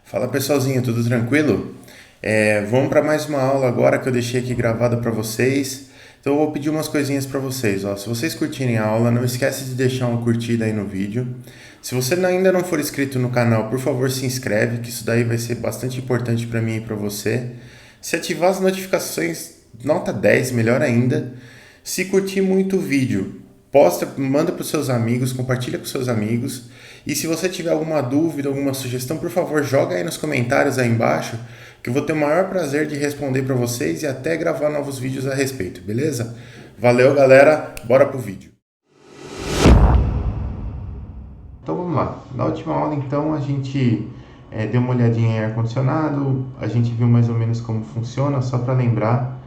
Fala pessoalzinho, tudo tranquilo? Vamos para mais uma aula agora que eu deixei aqui gravada para vocês. Então eu vou pedir umas coisinhas para vocês. Ó. Se vocês curtirem a aula, não esquece de deixar uma curtida aí no vídeo. Se você ainda não for inscrito no canal, por favor se inscreve, que isso daí vai ser bastante importante para mim e para você. Se ativar as notificações, nota 10, melhor ainda. Se curtir muito o vídeo, posta, manda para os seus amigos, compartilha com seus amigos. E se você tiver alguma dúvida, alguma sugestão, por favor, joga aí nos comentários aí embaixo, que eu vou ter o maior prazer de responder para vocês e até gravar novos vídeos a respeito, beleza? Valeu, galera, bora pro vídeo. Então vamos lá. Na última aula, então, a gente deu uma olhadinha em ar-condicionado, a gente viu mais ou menos como funciona, só para lembrar.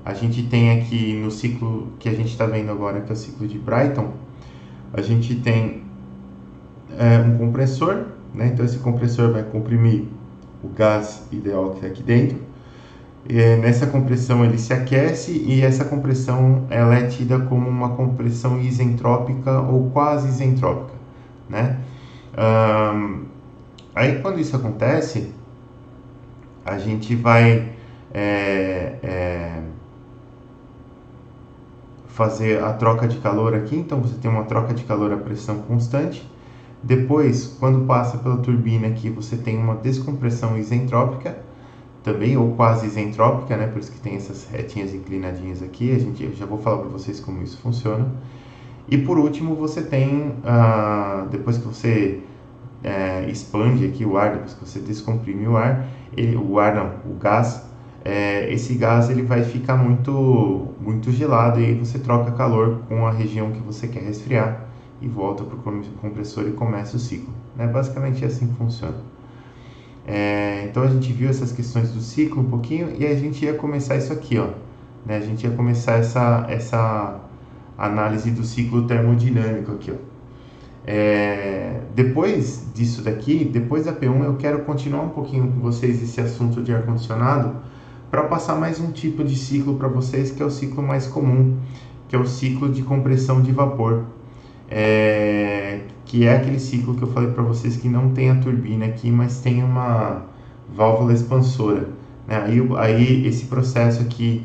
A gente tem aqui no ciclo que a gente está vendo agora, que é o ciclo de Brayton, a gente tem um compressor, né? Então esse compressor vai comprimir o gás ideal que está aqui dentro. Nessa compressão ele se aquece e essa compressão ela é tida como uma compressão isentrópica ou quase isentrópica, né? Aí quando isso acontece, a gente vai fazer a troca de calor aqui. Então você tem uma troca de calor a pressão constante. Depois, quando passa pela turbina aqui, você tem uma descompressão isentrópica, também, ou quase isentrópica, né? Por isso que tem essas retinhas inclinadinhas aqui. Eu já vou falar para vocês como isso funciona. E por último, você tem, depois que você expande aqui o ar, depois que você descomprime o ar, o gás, esse gás ele vai ficar muito gelado e aí você troca calor com a região que você quer resfriar e volta para o compressor e começa o ciclo. Né? Basicamente é assim que funciona. Então a gente viu essas questões do ciclo um pouquinho e a gente ia começar isso aqui, ó, né? A gente ia começar essa análise do ciclo termodinâmico aqui, ó. Depois disso daqui, depois da P1, eu quero continuar um pouquinho com vocês esse assunto de ar-condicionado para passar mais um tipo de ciclo para vocês, que é o ciclo mais comum, que é o ciclo de compressão de vapor. Que é aquele ciclo que eu falei para vocês que não tem a turbina aqui, mas tem uma válvula expansora, né? Aí esse processo aqui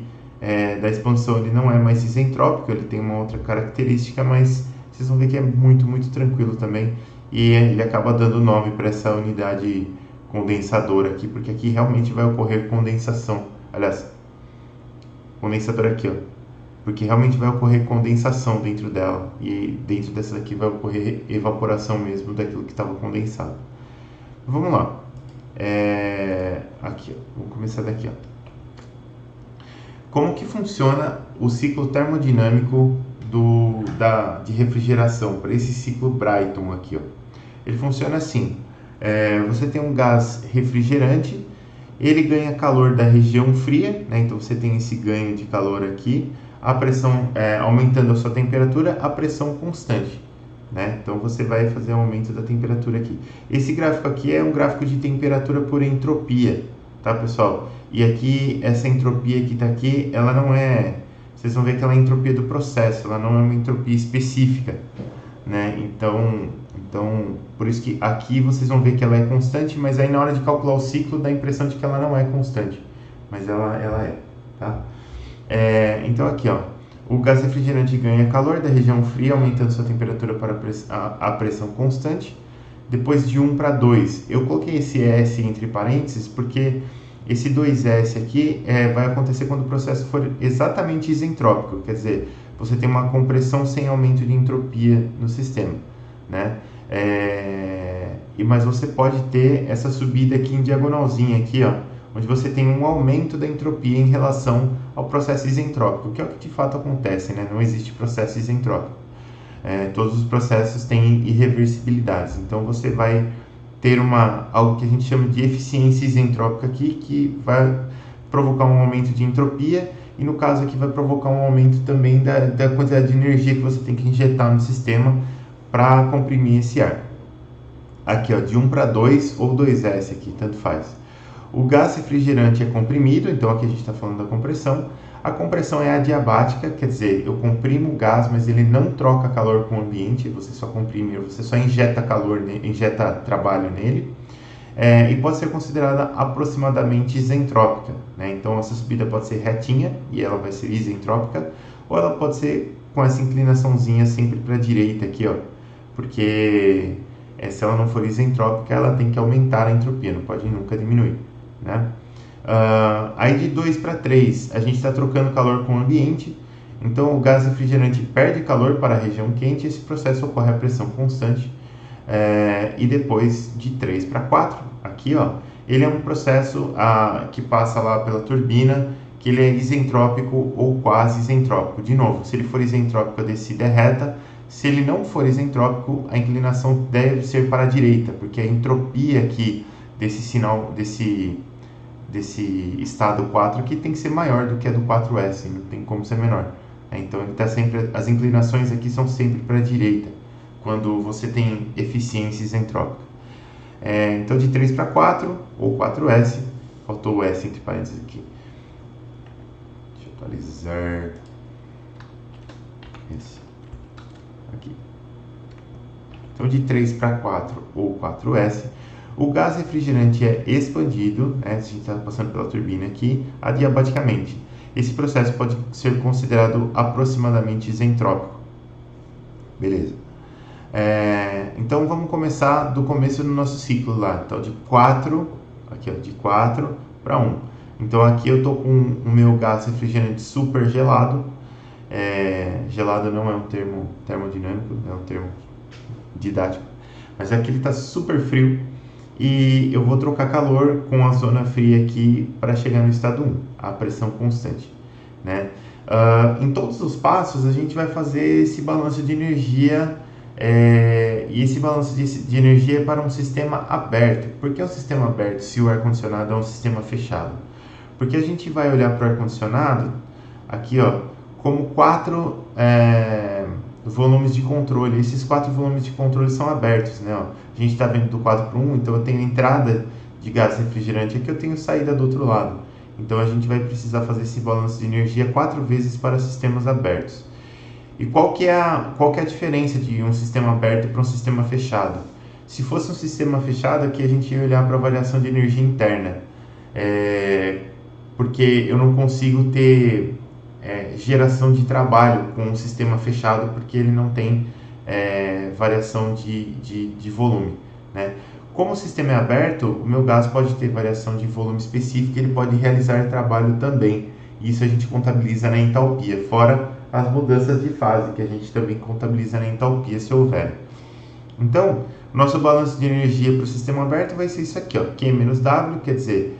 da expansão ele não é mais isentrópico, ele tem uma outra característica, mas vocês vão ver que é muito tranquilo também e ele acaba dando nome para essa unidade condensadora aqui, porque aqui realmente vai ocorrer condensação, aliás, condensador aqui, ó, porque realmente vai ocorrer condensação dentro dela e dentro dessa daqui vai ocorrer evaporação mesmo daquilo que estava condensado. Vamos lá. Aqui, ó. Vamos começar daqui, ó. Como que funciona o ciclo termodinâmico de refrigeração para esse ciclo Brayton aqui, ó? Ele funciona assim. Você tem um gás refrigerante, ele ganha calor da região fria, né? Então você tem esse ganho de calor aqui, a pressão aumentando a sua temperatura, a pressão constante, né? Então você vai fazer um aumento da temperatura aqui. Esse gráfico aqui é um gráfico de temperatura por entropia, tá, pessoal? E aqui, essa entropia que está aqui, ela não é... Vocês vão ver que ela é a entropia do processo, ela não é uma entropia específica, né? Então, por isso que aqui vocês vão ver que ela é constante, mas aí na hora de calcular o ciclo dá a impressão de que ela não é constante, mas ela é, tá? Então aqui, ó, o gás refrigerante ganha calor da região fria, aumentando sua temperatura para a pressão constante. Depois de 1 para 2, eu coloquei esse S entre parênteses porque esse 2S aqui vai acontecer quando o processo for exatamente isentrópico, quer dizer, você tem uma compressão sem aumento de entropia no sistema, né? Mas você pode ter essa subida aqui em diagonalzinha aqui, ó, onde você tem um aumento da entropia em relação ao processo isentrópico, que é o que de fato acontece, né? Não existe processo isentrópico. Todos os processos têm irreversibilidades, então você vai ter algo que a gente chama de eficiência isentrópica aqui, que vai provocar um aumento de entropia, e no caso aqui vai provocar um aumento também da quantidade de energia que você tem que injetar no sistema para comprimir esse ar. Aqui, ó, de 1 para 2 ou 2S aqui, tanto faz. O gás refrigerante é comprimido, então aqui a gente está falando da compressão. A compressão é adiabática, quer dizer, eu comprimo o gás, mas ele não troca calor com o ambiente, você só comprime, você só injeta calor, injeta trabalho nele. e pode ser considerada aproximadamente isentrópica, né? Então essa subida pode ser retinha e ela vai ser isentrópica, ou ela pode ser com essa inclinaçãozinha sempre para a direita aqui, ó, porque se ela não for isentrópica, ela tem que aumentar a entropia, não pode nunca diminuir, né? Aí de 2 para 3, a gente está trocando calor com o ambiente, então o gás refrigerante perde calor para a região quente, esse processo ocorre a pressão constante. E depois de 3 para 4, aqui ó, ele é um processo que passa lá pela turbina, que ele é isentrópico ou quase isentrópico. De novo, se ele for isentrópico, a descida é reta. Se ele não for isentrópico, a inclinação deve ser para a direita, porque a entropia aqui desse sinal, desse estado 4 aqui tem que ser maior do que a do 4S, não tem como ser menor. Então ele tá sempre, as inclinações aqui são sempre para a direita, quando você tem eficiência isentrópica. Então de 3 para 4, ou 4S, faltou o S entre parênteses aqui. Deixa eu atualizar. Esse. Aqui. Então de 3 para 4, ou 4S, o gás refrigerante é expandido, né, a gente está passando pela turbina aqui, adiabaticamente. Esse processo pode ser considerado aproximadamente isentrópico. Beleza. Então vamos começar do começo do nosso ciclo lá. Então de 4, aqui ó, de 4 para 1. Então aqui eu estou com o meu gás refrigerante super gelado. Gelado não é um termo termodinâmico, é um termo didático. Mas aqui ele está super frio e eu vou trocar calor com a zona fria aqui para chegar no estado 1, a pressão constante, né? Em todos os passos a gente vai fazer esse balanço de energia. E esse balanço de energia é para um sistema aberto. Por que é um sistema aberto se o ar-condicionado é um sistema fechado? Porque a gente vai olhar para o ar-condicionado, aqui ó, como 4 volumes de controle. Esses 4 volumes de controle são abertos, né? Ó. A gente está vendo do 4 para 1, então eu tenho entrada de gás refrigerante aqui, eu tenho saída do outro lado. Então a gente vai precisar fazer esse balanço de energia 4 vezes para sistemas abertos. E qual que é a diferença de um sistema aberto para um sistema fechado? Se fosse um sistema fechado, aqui a gente ia olhar para a variação de energia interna, porque eu não consigo ter geração de trabalho com um sistema fechado, porque ele não tem variação de volume, né? Como o sistema é aberto, o meu gás pode ter variação de volume específica, ele pode realizar trabalho também. Isso a gente contabiliza na entalpia, fora as mudanças de fase, que a gente também contabiliza na entalpia, se houver. Então, nosso balanço de energia para o sistema aberto vai ser isso aqui, ó, Q menos W, quer dizer,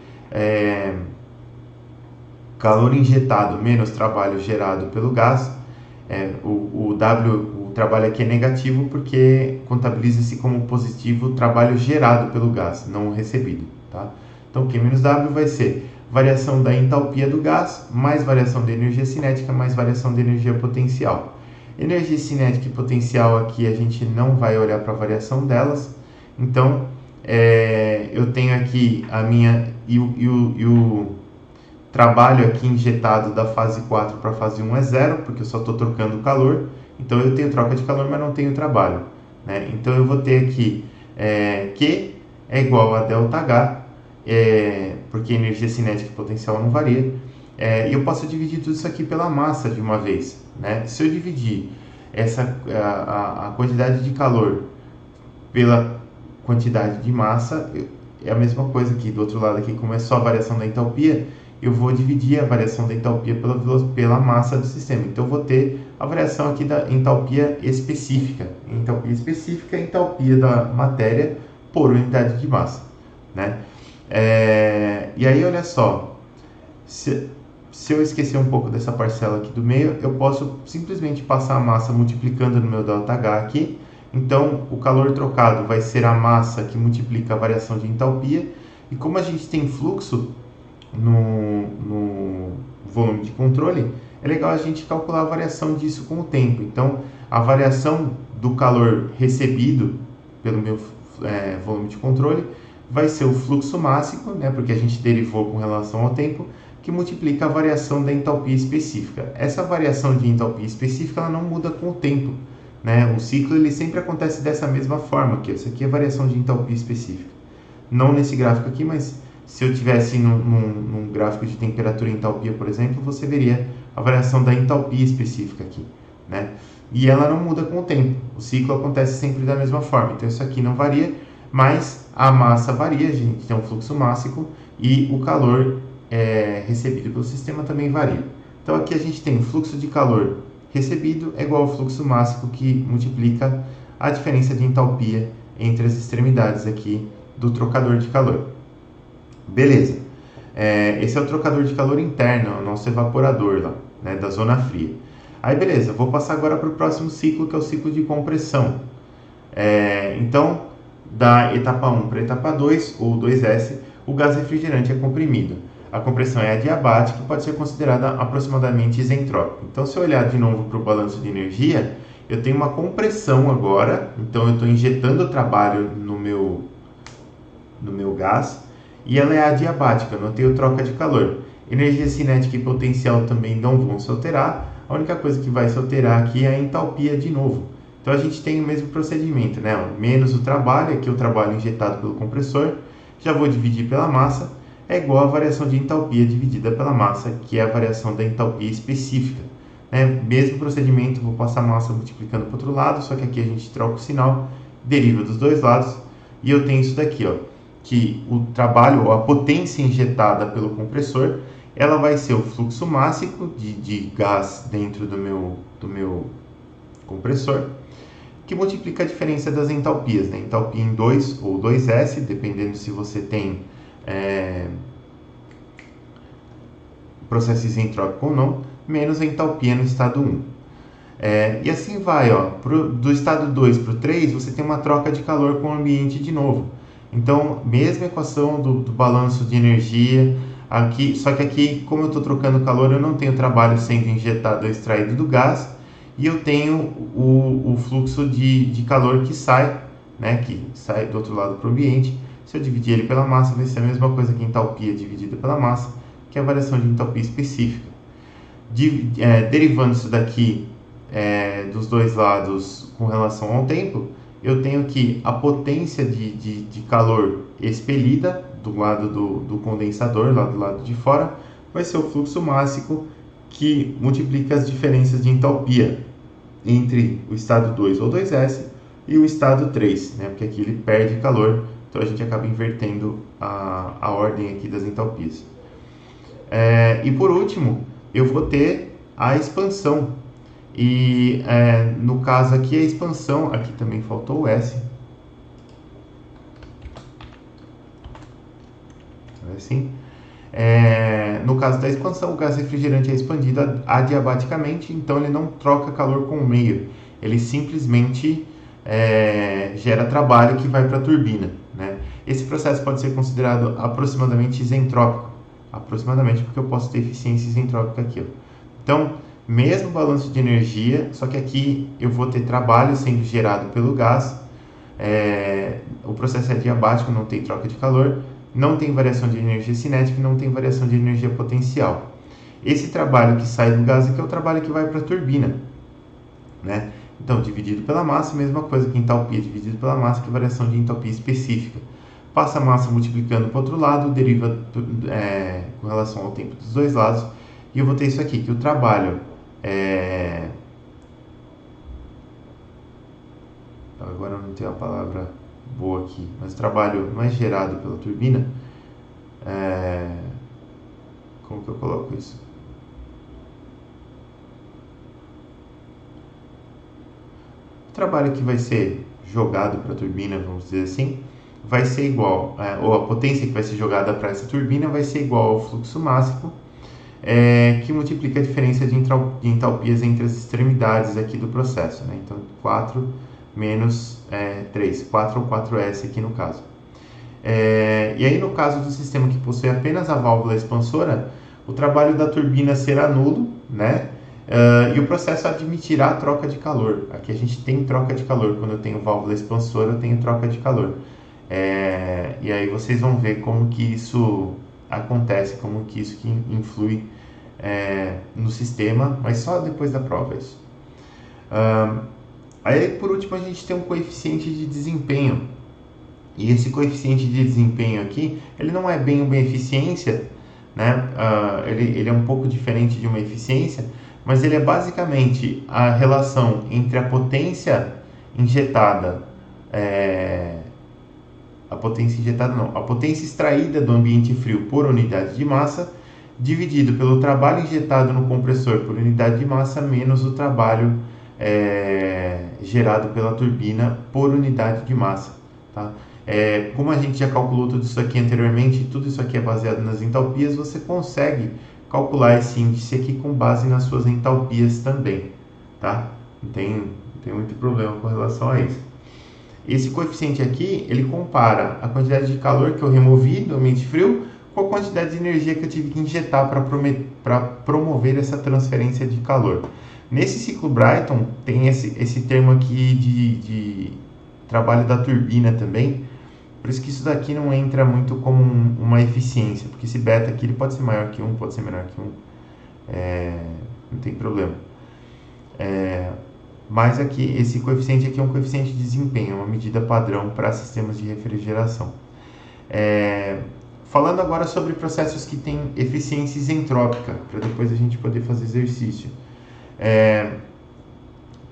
calor injetado menos trabalho gerado pelo gás. O W, o trabalho aqui é negativo porque contabiliza-se como positivo o trabalho gerado pelo gás, não recebido, tá? Então, Q menos W vai ser variação da entalpia do gás, mais variação da energia cinética, mais variação da energia potencial. Energia cinética e potencial aqui a gente não vai olhar para a variação delas. Então, eu tenho aqui a minha... E o trabalho aqui injetado da fase 4 para a fase 1 é zero, porque eu só estou trocando calor. Então, eu tenho troca de calor, mas não tenho trabalho, né? Então, eu vou ter aqui Q é igual a ΔH, porque energia cinética e potencial não varia, e eu posso dividir tudo isso aqui pela massa de uma vez, né? Se eu dividir a quantidade de calor pela quantidade de massa, é a mesma coisa aqui do outro lado aqui, como é só a variação da entalpia, eu vou dividir a variação da entalpia pela massa do sistema. Então eu vou ter a variação aqui da entalpia específica. Entalpia específica é a entalpia da matéria por unidade de massa, né? E aí, olha só, se eu esquecer um pouco dessa parcela aqui do meio, eu posso simplesmente passar a massa multiplicando no meu ΔH aqui. Então, o calor trocado vai ser a massa que multiplica a variação de entalpia. E como a gente tem fluxo no volume de controle, é legal a gente calcular a variação disso com o tempo. Então, a variação do calor recebido pelo meu volume de controle vai ser o fluxo máximo, né, porque a gente derivou com relação ao tempo, que multiplica a variação da entalpia específica. Essa variação de entalpia específica ela não muda com o tempo, né? O ciclo ele sempre acontece dessa mesma forma, que isso aqui é a variação de entalpia específica, não nesse gráfico aqui, mas se eu tivesse num gráfico de temperatura e entalpia, por exemplo, você veria a variação da entalpia específica aqui, né? E ela não muda com o tempo, o ciclo acontece sempre da mesma forma, então isso aqui não varia, mas a massa varia, a gente tem um fluxo mássico e o calor recebido pelo sistema também varia. Então aqui a gente tem o fluxo de calor recebido é igual ao fluxo mássico que multiplica a diferença de entalpia entre as extremidades aqui do trocador de calor. Beleza. Esse é o trocador de calor interno, o nosso evaporador lá, né, da zona fria. Aí beleza, vou passar agora para o próximo ciclo, que é o ciclo de compressão. Então, da etapa 1 para a etapa 2, ou 2S, o gás refrigerante é comprimido. A compressão é adiabática e pode ser considerada aproximadamente isentrópica. Então, se eu olhar de novo para o balanço de energia, eu tenho uma compressão agora, então eu estou injetando trabalho no meu gás, e ela é adiabática, não tenho troca de calor. Energia cinética e potencial também não vão se alterar, a única coisa que vai se alterar aqui é a entalpia de novo. Então a gente tem o mesmo procedimento, né? Menos o trabalho, aqui o trabalho injetado pelo compressor, já vou dividir pela massa, é igual a variação de entalpia dividida pela massa, que é a variação da entalpia específica. Mesmo procedimento, vou passar a massa multiplicando para o outro lado, só que aqui a gente troca o sinal, deriva dos dois lados, e eu tenho isso daqui, ó, que o trabalho, ou a potência injetada pelo compressor, ela vai ser o fluxo máximo de gás dentro do meu compressor, que multiplica a diferença das entalpias, né? Entalpia em 2 ou 2S, dependendo se você tem processo isentrópico ou não, menos a entalpia no estado 1. E assim vai, ó, do estado 2 para o 3, você tem uma troca de calor com o ambiente de novo. Então, mesma equação do balanço de energia, aqui, só que aqui, como eu estou trocando calor, eu não tenho trabalho sendo injetado ou extraído do gás, e eu tenho o fluxo de calor que sai, né, que sai do outro lado para o ambiente. Se eu dividir ele pela massa, vai ser a mesma coisa que entalpia dividida pela massa, que é a variação de entalpia específica. Derivando isso daqui dos dois lados com relação ao tempo, eu tenho que a potência de calor expelida do lado do condensador, lá do lado de fora, vai ser o fluxo máximo que multiplica as diferenças de entalpia entre o estado 2 ou 2S e o estado 3, né? Porque aqui ele perde calor, então a gente acaba invertendo a ordem aqui das entalpias. E por último, eu vou ter a expansão. E no caso aqui a expansão, aqui também faltou o S. Assim. No caso da expansão, o gás refrigerante é expandido adiabaticamente, então ele não troca calor com o meio, ele simplesmente gera trabalho que vai para a turbina, né? Esse processo pode ser considerado aproximadamente isentrópico, aproximadamente porque eu posso ter eficiência isentrópica aqui, ó. Então, mesmo balanço de energia, só que aqui eu vou ter trabalho sendo gerado pelo gás, o processo é adiabático, não tem troca de calor, não tem variação de energia cinética e não tem variação de energia potencial. Esse trabalho que sai do gás aqui é o trabalho que vai para a turbina, né? Então, dividido pela massa, mesma coisa que entalpia dividido pela massa, que é variação de entalpia específica. Passa a massa multiplicando para o outro lado, deriva com relação ao tempo dos dois lados, e eu vou ter isso aqui, que o trabalho agora eu não tenho a palavra boa aqui, mas o trabalho não é gerado pela turbina. Como que eu coloco isso? O trabalho que vai ser jogado para a turbina, vamos dizer assim, vai ser igual, ou a potência que vai ser jogada para essa turbina vai ser igual ao fluxo máximo, que multiplica a diferença de entalpias entre as extremidades aqui do processo, né? Então, 4 menos 3, 4 ou 4S aqui no caso. E aí, no caso do sistema que possui apenas a válvula expansora, o trabalho da turbina será nulo, né? E o processo admitirá a troca de calor. Aqui a gente tem troca de calor. Quando eu tenho válvula expansora, eu tenho troca de calor. E aí vocês vão ver como que isso acontece, como que isso influi no sistema, mas só depois da prova isso. Aí por último a gente tem um coeficiente de desempenho. E esse coeficiente de desempenho aqui, ele não é bem uma eficiência, né? Ele é um pouco diferente de uma eficiência, mas ele é basicamente a relação entre a potência injetada, a potência extraída do ambiente frio por unidade de massa, dividido pelo trabalho injetado no compressor por unidade de massa, menos o trabalho gerado pela turbina por unidade de massa. Tá? Como a gente já calculou tudo isso aqui anteriormente, tudo isso aqui é baseado nas entalpias, você consegue calcular esse índice aqui com base nas suas entalpias também. Tá? Não tem muito problema com relação a isso. Esse coeficiente aqui, ele compara a quantidade de calor que eu removi do ambiente frio com a quantidade de energia que eu tive que injetar para promover essa transferência de calor. Nesse ciclo Brayton, tem esse termo aqui de trabalho da turbina também, por isso que isso daqui não entra muito como uma eficiência, porque esse beta aqui ele pode ser maior que 1, pode ser menor que 1, não tem problema. Mas aqui, esse coeficiente aqui é um coeficiente de desempenho, uma medida padrão para sistemas de refrigeração. Falando agora sobre processos que têm eficiência isentrópica, para depois a gente poder fazer exercício.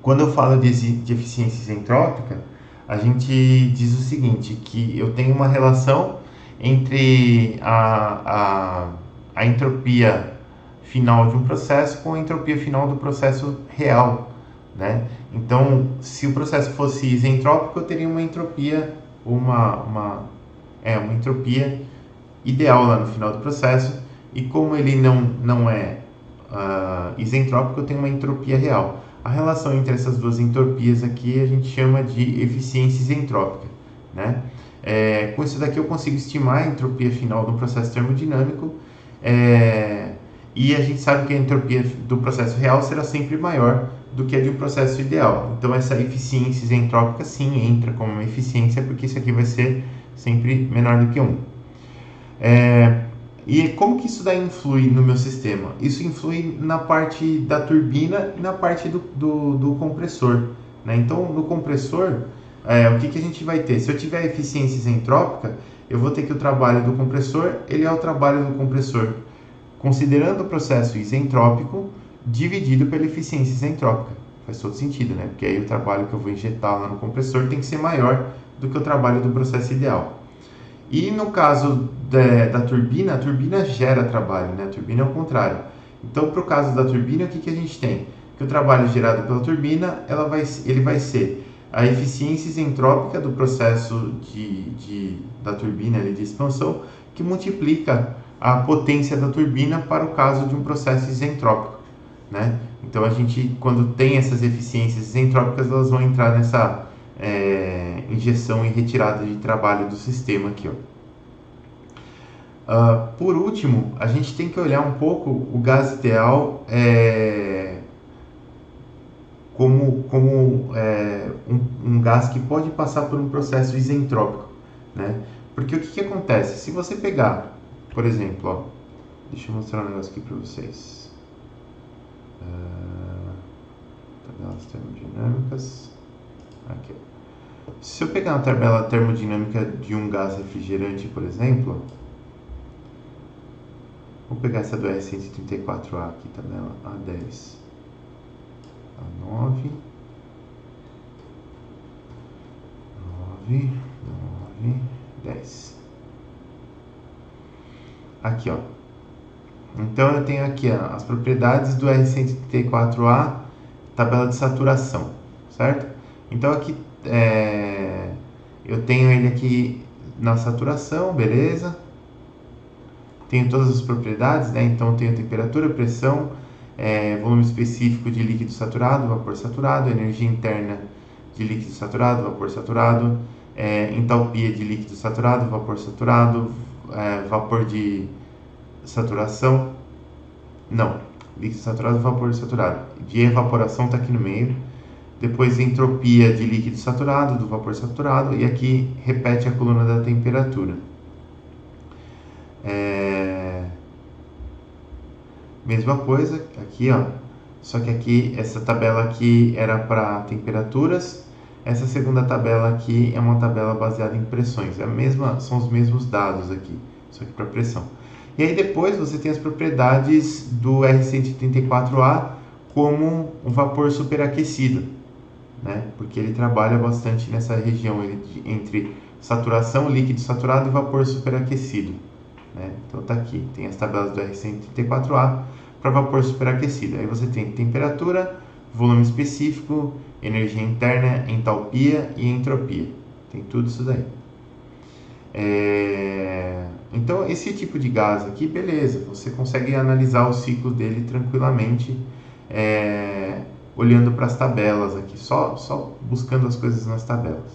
Quando eu falo de eficiência isentrópica, a gente diz o seguinte, que eu tenho uma relação entre a entropia final de um processo com a entropia final do processo real, né? Então, se o processo fosse isentrópico, eu teria uma entropia, uma entropia ideal lá no final do processo, e como ele não é isentrópico, eu tenho uma entropia real. A relação entre essas duas entropias aqui a gente chama de eficiência isentrópica, né? Com isso daqui eu consigo estimar a entropia final do processo termodinâmico, e a gente sabe que a entropia do processo real será sempre maior do que a de um processo ideal. Então essa eficiência isentrópica sim entra como uma eficiência, porque isso aqui vai ser sempre menor do que 1. E como que isso daí influi no meu sistema? Isso influi na parte da turbina e na parte do compressor, né? Então, no compressor, o que a gente vai ter? Se eu tiver eficiência isentrópica, eu vou ter que o trabalho do compressor, ele é o trabalho do compressor, considerando o processo isentrópico, dividido pela eficiência isentrópica. Faz todo sentido, né? Porque aí o trabalho que eu vou injetar lá no compressor tem que ser maior do que o trabalho do processo ideal. E no caso da turbina, a turbina gera trabalho, né? A turbina é o contrário. Então, para o caso da turbina, o que a gente tem? Que o trabalho gerado pela turbina, ele vai ser a eficiência isentrópica do processo da turbina de expansão, que multiplica a potência da turbina para o caso de um processo isentrópico, né? Então, a gente, quando tem essas eficiências isentrópicas, elas vão entrar nessa injeção e retirada de trabalho do sistema aqui, ó. Por último, a gente tem que olhar um pouco o gás ideal como um gás que pode passar por um processo isentrópico, né? Porque o que acontece? Se você pegar, por exemplo, ó, deixa eu mostrar um negócio aqui para vocês. Tabelas termodinâmicas. Aqui. Se eu pegar uma tabela termodinâmica de um gás refrigerante, por exemplo, vou pegar essa do R134A aqui, tabela A10, A9, 9, 10. Aqui, ó. Então eu tenho aqui as propriedades do R134A, tabela de saturação, certo? Então aqui eu tenho ele aqui na saturação, beleza? Tenho todas as propriedades, né? Então tenho temperatura, pressão, volume específico de líquido saturado, vapor saturado, energia interna de líquido saturado, vapor saturado, entalpia de líquido saturado, vapor saturado, vapor de saturação, não, líquido saturado, vapor saturado, de evaporação está aqui no meio. Depois entropia de líquido saturado, do vapor saturado, e aqui repete a coluna da temperatura. Mesma coisa aqui, ó. Só que aqui, essa tabela aqui era para temperaturas, Essa segunda tabela aqui é uma tabela baseada em pressões. São os mesmos dados aqui, só que para pressão. E aí depois você tem as propriedades do R184A como um vapor superaquecido, né? Porque ele trabalha bastante nessa região entre saturação, líquido saturado e vapor superaquecido, né? Então tá aqui, tem as tabelas do R184A para vapor superaquecido. Aí você tem temperatura, volume específico, energia interna, entalpia e entropia. Tem tudo isso daí. Então, esse tipo de gás aqui, beleza, você consegue analisar o ciclo dele tranquilamente, olhando para as tabelas aqui, só buscando as coisas nas tabelas.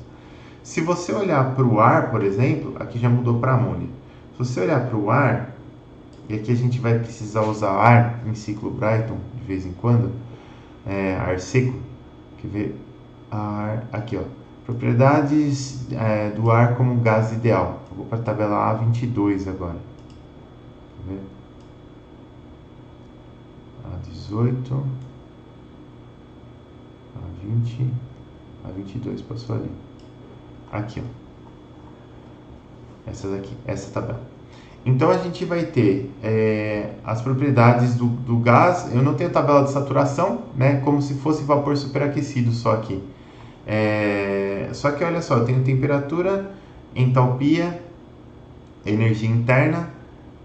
Se você olhar para o ar, por exemplo, aqui já mudou para amônia. Se você olhar para o ar, e aqui a gente vai precisar usar ar em ciclo Brayton de vez em quando, ar seco, quer ver? Ar, aqui ó, propriedades do ar como gás ideal. Eu vou para a tabela A22 agora. Quer ver? A18, A20, A22, passou ali. Aqui ó, essa daqui, essa tabela. Então a gente vai ter as propriedades do gás. Eu não tenho tabela de saturação, né? Como se fosse vapor superaquecido só aqui. Só que olha só, eu tenho temperatura, entalpia, energia interna,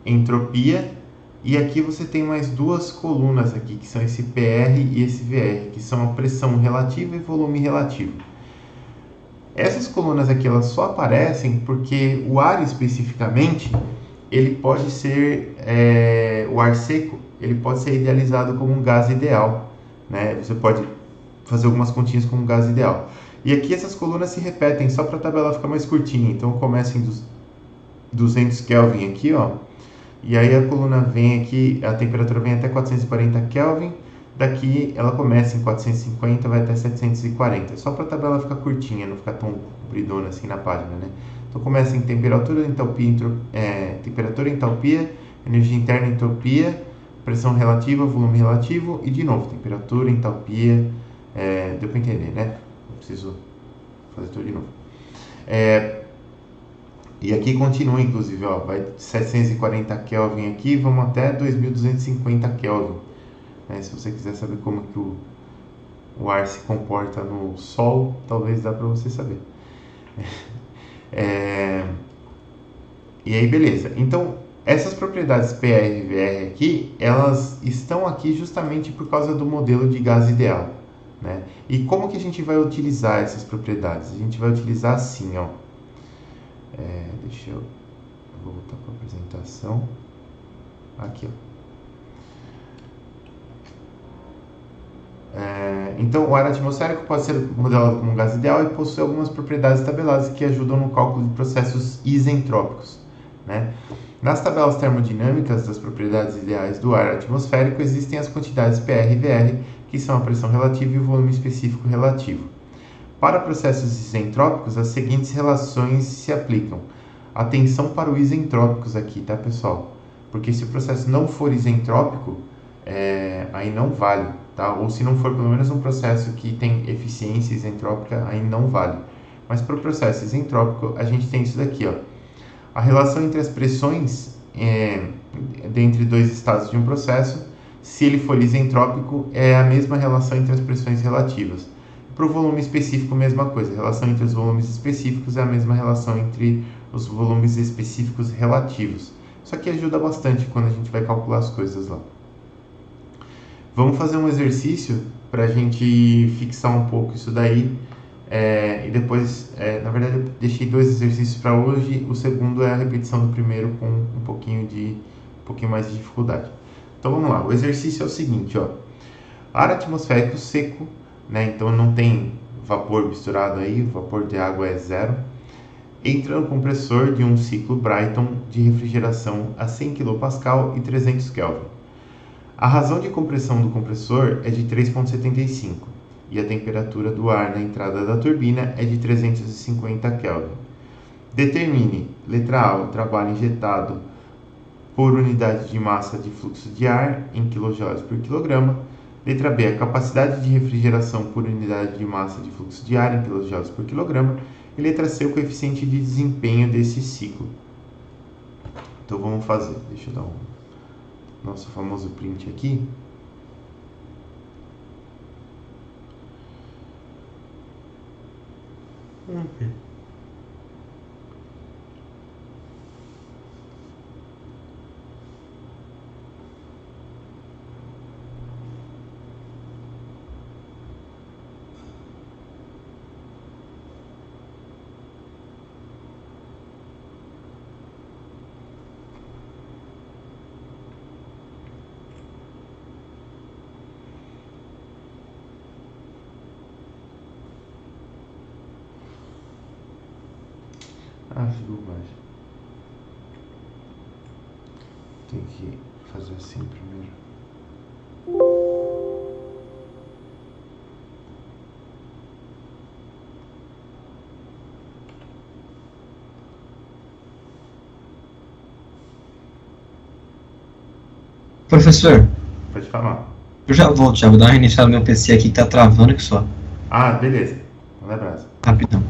entropia, e aqui você tem mais duas colunas aqui, que são esse PR e esse VR, que são a pressão relativa e volume relativo. Essas colunas aqui, elas só aparecem porque o ar especificamente, ele pode ser, o ar seco, ele pode ser idealizado como um gás ideal, né? Você pode fazer algumas continhas como um gás ideal. E aqui essas colunas se repetem só para a tabela ficar mais curtinha. Então começa em 200 Kelvin aqui, ó. E aí a coluna vem aqui, a temperatura vem até 440 Kelvin. Daqui ela começa em 450, vai até 740. Só para a tabela ficar curtinha, não ficar tão compridona assim na página, né? Então começa em temperatura, entalpia, energia interna, entropia, pressão relativa, volume relativo e de novo temperatura, entalpia. Deu para entender, né? Não preciso fazer tudo de novo. E aqui continua, inclusive, ó, vai de 740 Kelvin aqui, vamos até 2250 Kelvin. Se você quiser saber como que o ar se comporta no Sol, talvez dá para você saber. E aí, beleza. Então, essas propriedades PR e VR aqui, elas estão aqui justamente por causa do modelo de gás ideal, né? E como que a gente vai utilizar essas propriedades? A gente vai utilizar assim, ó. Deixa eu voltar para a apresentação. Aqui, ó. Então, o ar atmosférico pode ser modelado como um gás ideal e possui algumas propriedades tabeladas que ajudam no cálculo de processos isentrópicos, né? Nas tabelas termodinâmicas das propriedades ideais do ar atmosférico existem as quantidades PR e VR, que são a pressão relativa e o volume específico relativo. Para processos isentrópicos, as seguintes relações se aplicam. Atenção para os isentrópicos aqui, tá, pessoal? Porque se o processo não for isentrópico, aí não vale, tá? Ou se não for pelo menos um processo que tem eficiência isentrópica, aí não vale. Mas para o processo isentrópico, a gente tem isso daqui, ó. A relação entre as pressões dentre dois estados de um processo, se ele for isentrópico, é a mesma relação entre as pressões relativas. Para o volume específico, mesma coisa. A relação entre os volumes específicos é a mesma relação entre os volumes específicos relativos. Isso aqui ajuda bastante quando a gente vai calcular as coisas lá. Vamos fazer um exercício para a gente fixar um pouco isso daí. E depois, na verdade, eu deixei 2 exercícios para hoje. O segundo é a repetição do primeiro com um pouquinho mais de dificuldade. Então vamos lá. O exercício é o seguinte, ó. Ar atmosférico seco, né? Então não tem vapor misturado aí, o vapor de água é zero. Entra no compressor de um ciclo Brayton de refrigeração a 100 kPa e 300 Kelvin. A razão de compressão do compressor é de 3,75 e a temperatura do ar na entrada da turbina é de 350 Kelvin. Determine, letra A, o trabalho injetado por unidade de massa de fluxo de ar em kJ por quilograma. Letra B, a capacidade de refrigeração por unidade de massa de fluxo de ar em kJ por quilograma. E letra C, o coeficiente de desempenho desse ciclo. Então vamos fazer. Deixa eu dar nosso famoso print aqui. Okay. Ah, que bobagem. Tem que fazer assim primeiro. Professor, Pode falar. eu já volto, já vou dar uma reiniciada no meu PC aqui que tá travando que só. Ah, beleza. Um abraço. Rapidão.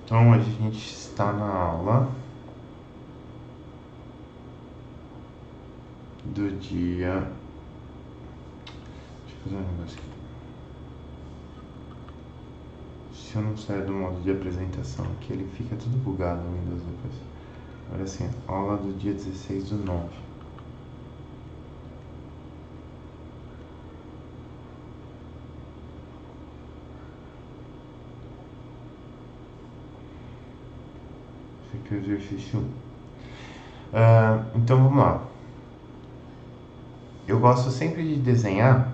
Então, a gente está na aula do dia... Deixa eu fazer um negócio aqui. Se eu não sair do modo de apresentação aqui, ele fica tudo bugado no Windows depois. Olha assim, aula do dia 16/9. Esse aqui é o exercício 1. Então vamos lá. Eu gosto sempre de desenhar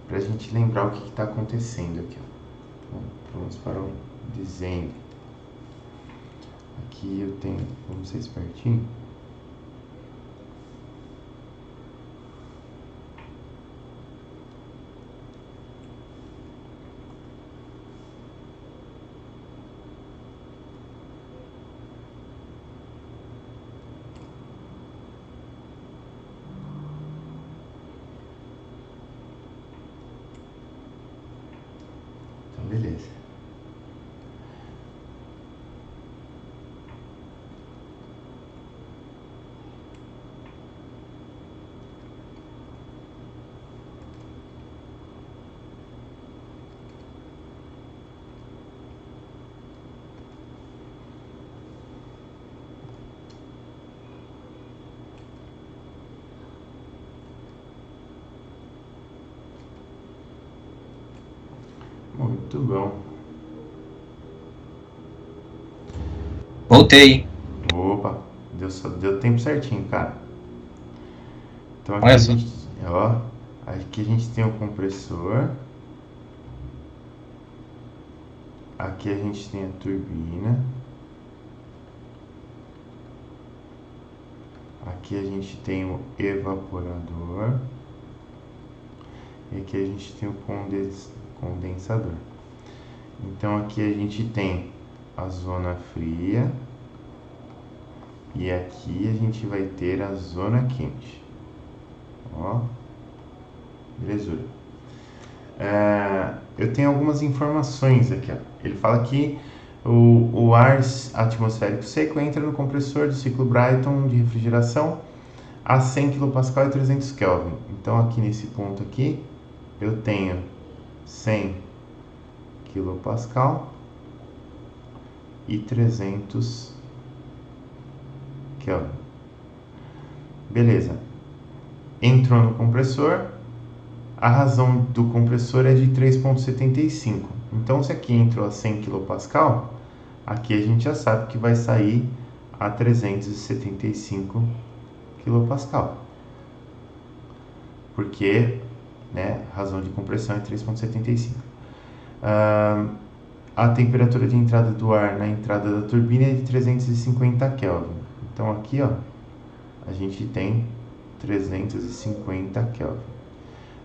para a gente lembrar o que está acontecendo aqui. Então, vamos para o desenho. Aqui eu tenho, vamos ser espertinho. Então, beleza. Muito bom. Voltei. Opa, deu tempo certinho, cara. Então aqui Olha a só. gente, ó, aqui a gente tem o compressor. Aqui a gente tem a turbina. Aqui a gente tem o evaporador. E aqui a gente tem o condensador. Então aqui a gente tem a zona fria. E aqui a gente vai ter a zona quente. Ó, belezura. Eu tenho algumas informações aqui. Ó. Ele fala que o ar atmosférico seco entra no compressor do ciclo Brayton de refrigeração a 100 kPa e 300 Kelvin. Então aqui nesse ponto aqui eu tenho 100 kPa e 300 Kelvin. Beleza. Entrou no compressor. A razão do compressor é de 3,75. Então, se aqui entrou a 100 kPa, aqui a gente já sabe que vai sair a 375 kPa. Porque, né, a razão de compressão é 3,75. A temperatura de entrada do ar na entrada da turbina é de 350 Kelvin. Então, aqui, ó, a gente tem 350 Kelvin.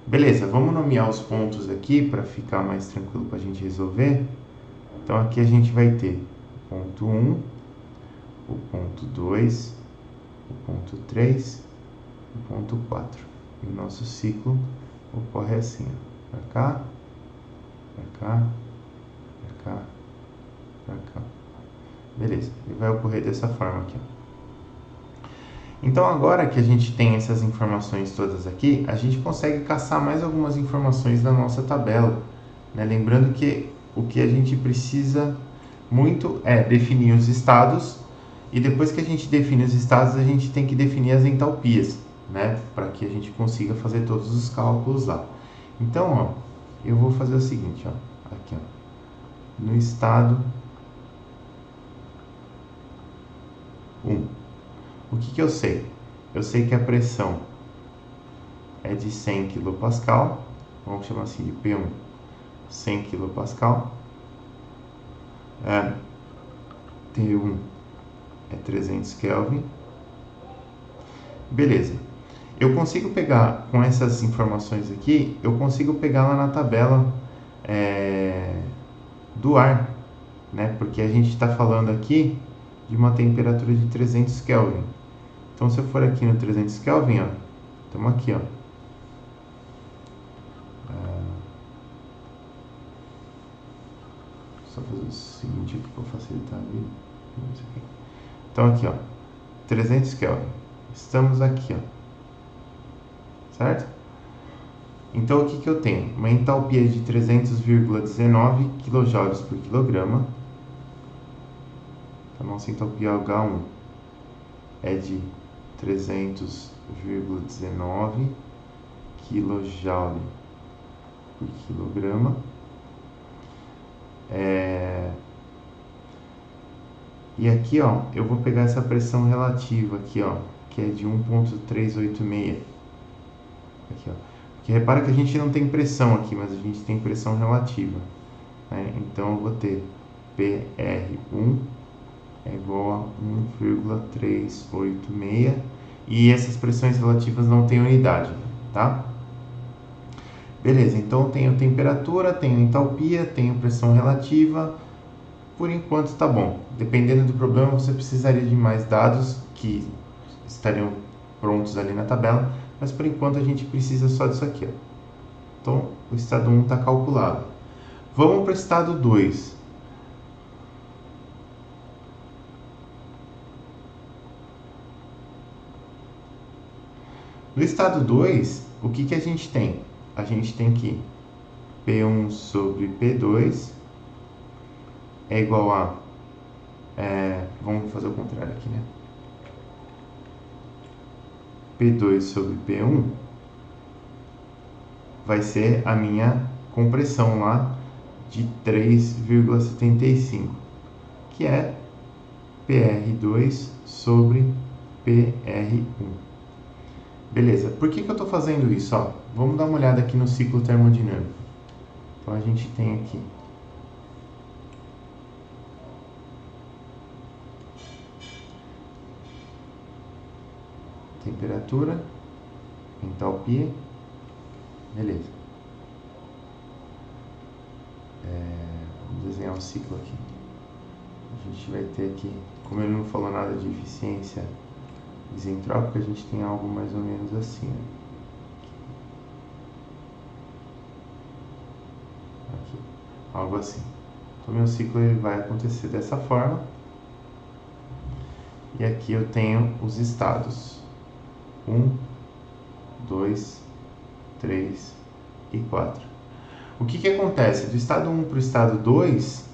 Beleza, vamos nomear os pontos aqui para ficar mais tranquilo para a gente resolver. Então aqui a gente vai ter o ponto 1, o ponto 2, o ponto 3, o ponto 4. E o nosso ciclo ocorre assim, ó, para cá, para cá, para cá, para cá. Beleza, ele vai ocorrer dessa forma aqui, ó. Então agora que a gente tem essas informações todas aqui, a gente consegue caçar mais algumas informações da nossa tabela, né? Lembrando que o que a gente precisa muito é definir os estados, e depois que a gente define os estados, a gente tem que definir as entalpias, né? Para que a gente consiga fazer todos os cálculos lá. Então, ó, eu vou fazer o seguinte, ó, aqui, ó, no estado 1. O que eu sei? Eu sei que a pressão é de 100 kPa, vamos chamar assim de P1, 100 kPa. T1 é 300 Kelvin. Beleza. Eu consigo pegar, com essas informações aqui, eu consigo pegar lá na tabela do ar, né? Porque a gente está falando aqui de uma temperatura de 300 Kelvin. Então, se eu for aqui no 300 Kelvin, ó, estamos aqui, ó. Só fazer o seguinte aqui para facilitar a vida. Então, aqui, ó, 300 Kelvin. Estamos aqui, ó. Certo? Então, o que eu tenho? Uma entalpia de 300,19 kJ por quilograma. A nossa entalpia H1 é de 300,19 kJ por quilograma. E aqui, ó, eu vou pegar essa pressão relativa aqui, ó, que é de 1,386. Aqui, ó. Porque repara que a gente não tem pressão aqui, mas a gente tem pressão relativa, né? Então eu vou ter PR1 é igual a 1,386, e essas pressões relativas não têm unidade, tá? Beleza, então eu tenho temperatura, tenho entalpia, tenho pressão relativa. Por enquanto tá bom. Dependendo do problema, você precisaria de mais dados que estariam prontos ali na tabela, mas por enquanto a gente precisa só disso aqui, ó. Então o estado 1 está calculado. Vamos para o estado 2. No estado 2, o que a gente tem? A gente tem que P1 sobre P2 é igual a... vamos fazer o contrário aqui, né? P2 sobre P1 vai ser a minha compressão lá de 3,75, que é PR2 sobre PR1. Beleza, por que eu estou fazendo isso? Ó, vamos dar uma olhada aqui no ciclo termodinâmico. Então a gente tem aqui temperatura, entalpia, beleza. Vamos desenhar um ciclo aqui. A gente vai ter aqui, como ele não falou nada de eficiência isentrópica, a gente tem algo mais ou menos assim, né? Aqui, algo assim. Então meu ciclo ele vai acontecer dessa forma. E aqui eu tenho os estados 1, 2, 3 e 4. O que acontece? Do estado 1 para o estado 2,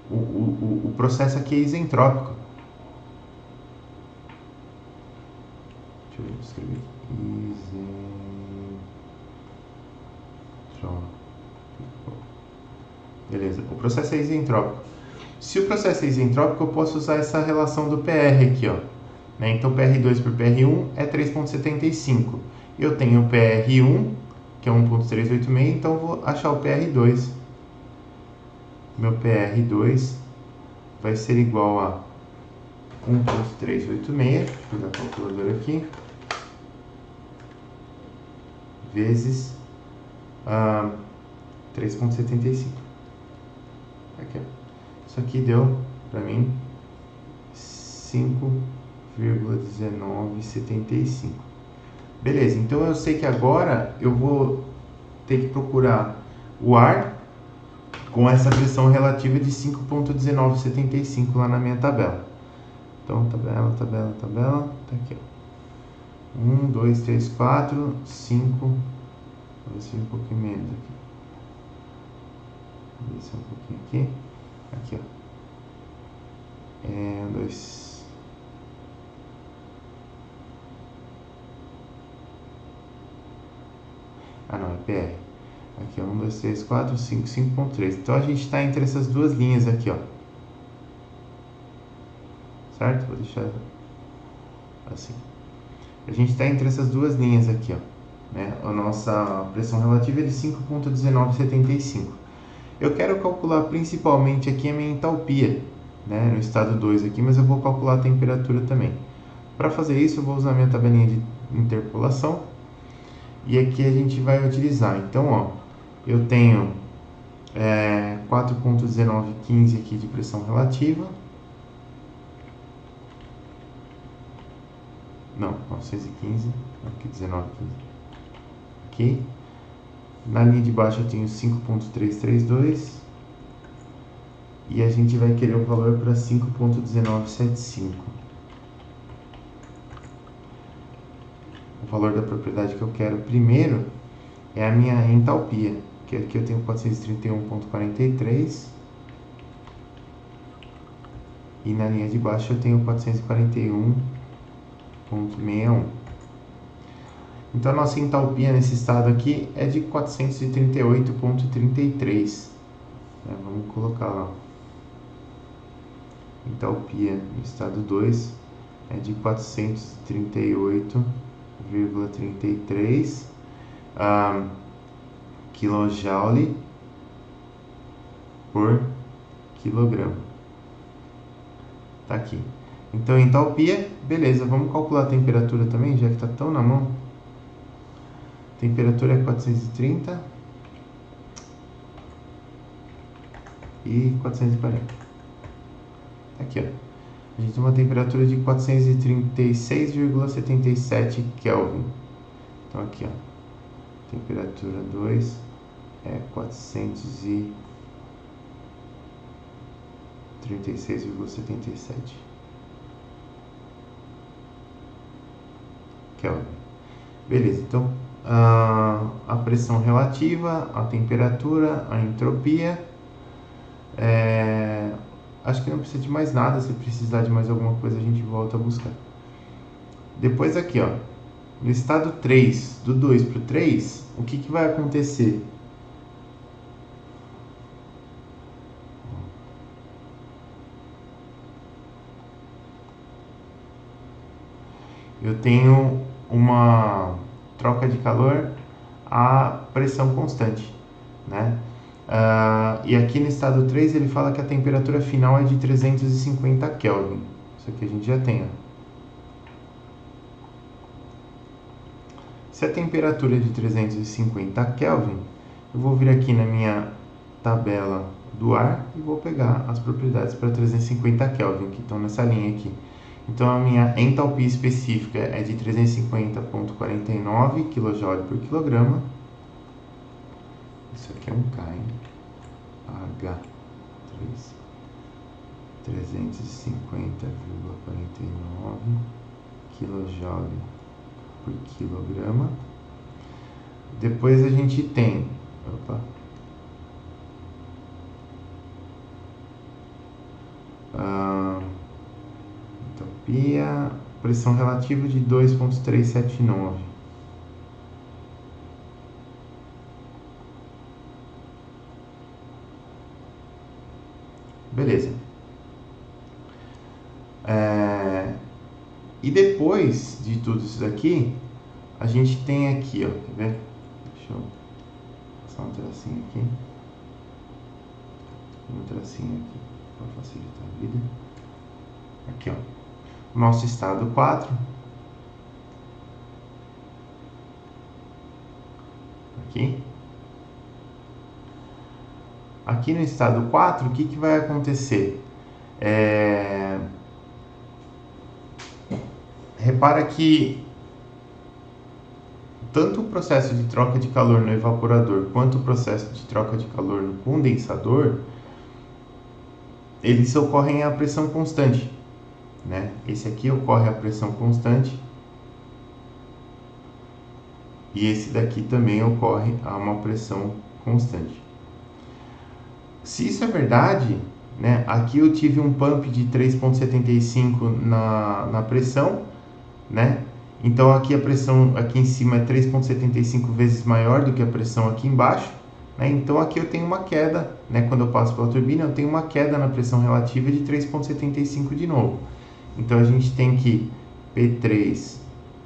o processo aqui é isentrópico. Deixa eu escrever aqui. Isentrópico. Beleza, o processo é isentrópico. Se o processo é isentrópico, eu posso usar essa relação do PR aqui, ó. Né? Então, PR2 por PR1 é 3,75. Eu tenho o PR1, que é 1,386, então eu vou achar o PR2. Meu PR2 vai ser igual a 1,386, vou pegar a calculadora aqui, vezes 3,75. Aqui, ó. Isso aqui deu para mim 5,1975. Beleza, então eu sei que agora eu vou ter que procurar o ar com essa pressão relativa de 5,1975 lá na minha tabela. Então, tabela, tá aqui, ó. 1, 2, 3, 4, 5. Vou ver se um pouquinho menos aqui. Vou descer um pouquinho aqui. Aqui, ó. 1, 2. Ah, não, é PR. Aqui, ó. 1, 2, 3, 4, 5, 5,3. Então, a gente está entre essas duas linhas aqui, ó. Certo? Vou deixar assim. A gente está entre essas duas linhas aqui, ó. Né? A nossa pressão relativa é de 5,1975. Eu quero calcular principalmente aqui a minha entalpia, né? No estado 2 aqui, mas eu vou calcular a temperatura também. Para fazer isso, eu vou usar minha tabelinha de interpolação. E aqui a gente vai utilizar. Então, ó, eu tenho 4,1915 aqui de pressão relativa. Não, 915, aqui 1915. Aqui. Na linha de baixo eu tenho 5,332. E a gente vai querer o valor para 5,1975. O valor da propriedade que eu quero primeiro é a minha entalpia, que aqui eu tenho 431,43. E na linha de baixo eu tenho 441,61. Então a nossa entalpia nesse estado aqui é de 438,33. Vamos colocar lá. Entalpia no estado 2 é de 438,33 kJ por quilograma. Tá aqui. Então, entalpia, beleza. Vamos calcular a temperatura também, já que tá tão na mão. Temperatura é 430 e 440. Aqui, ó. A gente tem uma temperatura de 436,77 Kelvin. Então, aqui, ó. Temperatura 2 é 436,77 Kelvin. Beleza, então a pressão relativa, a temperatura, a entropia. Acho que não precisa de mais nada. Se precisar de mais alguma coisa, a gente volta a buscar. Depois aqui, ó, no estado 3, do 2 para o 3, o que vai acontecer? Eu tenho uma troca de calor a pressão constante, né? E aqui no estado 3 ele fala que a temperatura final é de 350 Kelvin. Isso aqui a gente já tem, ó. Se a temperatura é de 350 Kelvin, eu vou vir aqui na minha tabela do ar e vou pegar as propriedades para 350 Kelvin, que estão nessa linha aqui. Então, a minha entalpia específica é de 350,49 kJ por quilograma. Isso aqui é um K, hein? H3. 350,49 kJ por quilograma. Depois a gente tem... entropia, pressão relativa de 2,379. Beleza. E depois de tudo isso daqui, a gente tem aqui, ó, quer ver? Deixa eu passar um tracinho aqui. Um tracinho aqui para facilitar a vida. Aqui, ó. Nosso estado 4. aqui. Aqui no estado 4, o que vai acontecer? Repara que tanto o processo de troca de calor no evaporador quanto o processo de troca de calor no condensador, eles ocorrem a pressão constante, né? Esse aqui ocorre a pressão constante e esse daqui também ocorre a uma pressão constante. Se isso é verdade, né? Aqui eu tive um pump de 3,75 na pressão, né? Então aqui a pressão aqui em cima é 3,75 vezes maior do que a pressão aqui embaixo, né? Então aqui eu tenho uma queda, né? Quando eu passo pela turbina eu tenho uma queda na pressão relativa de 3,75 de novo. Então a gente tem que P3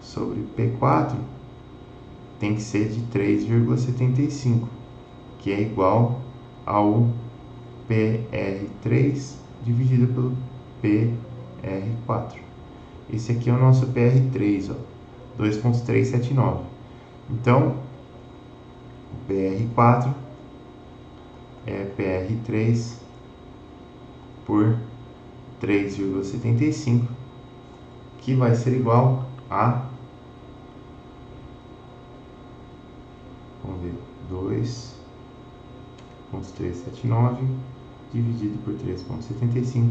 sobre P4 tem que ser de 3,75, que é igual ao PR3 dividido pelo PR4. Esse aqui é o nosso PR3, 2,379. Então, o PR4 é PR3 por 3,75, que vai ser igual a, vamos ver, 2,379 dividido por 3,75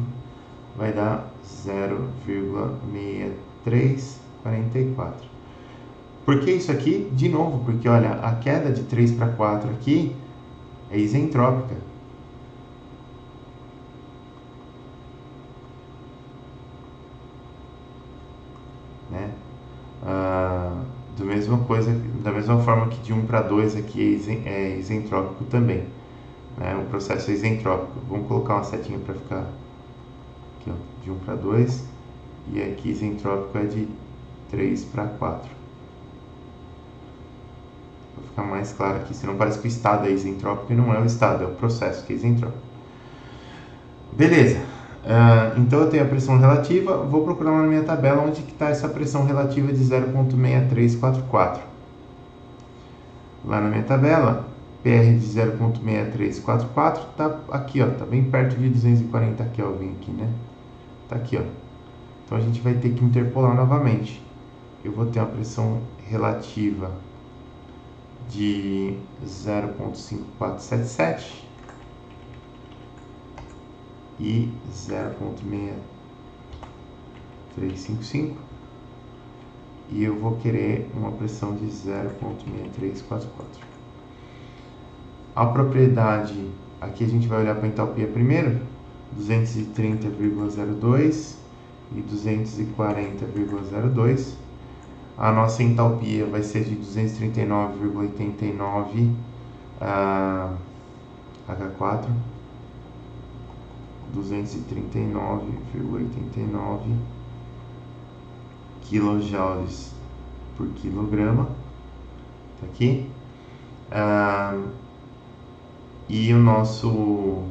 vai dar 0,6344. Por que isso aqui? De novo, porque olha, a queda de 3 para 4 aqui é isentrópica. Né? Da mesma forma que de 1 para 2 aqui é isentrópico também. Né? O processo é isentrópico. Vamos colocar uma setinha para ficar aqui, ó, de 1 para 2, e aqui isentrópico é de 3 para 4. Vou ficar mais claro aqui, senão parece que o estado é isentrópico e não é o estado, é o processo que é isentrópico. Beleza, então eu tenho a pressão relativa, vou procurar na minha tabela onde está essa pressão relativa de 0,6344. Lá na minha tabela, PR de 0,6344 está aqui, ó, tá bem perto de 240 Kelvin aqui, né? Tá aqui, ó. Então a gente vai ter que interpolar novamente. Eu vou ter uma pressão relativa de 0,5477 e 0,6355 e eu vou querer uma pressão de 0,6344. A propriedade, aqui a gente vai olhar para a entalpia primeiro, 230,02 e 240,02. A nossa entalpia vai ser de 239,89 H4, 239,89 kJ por quilograma, tá aqui. E o nosso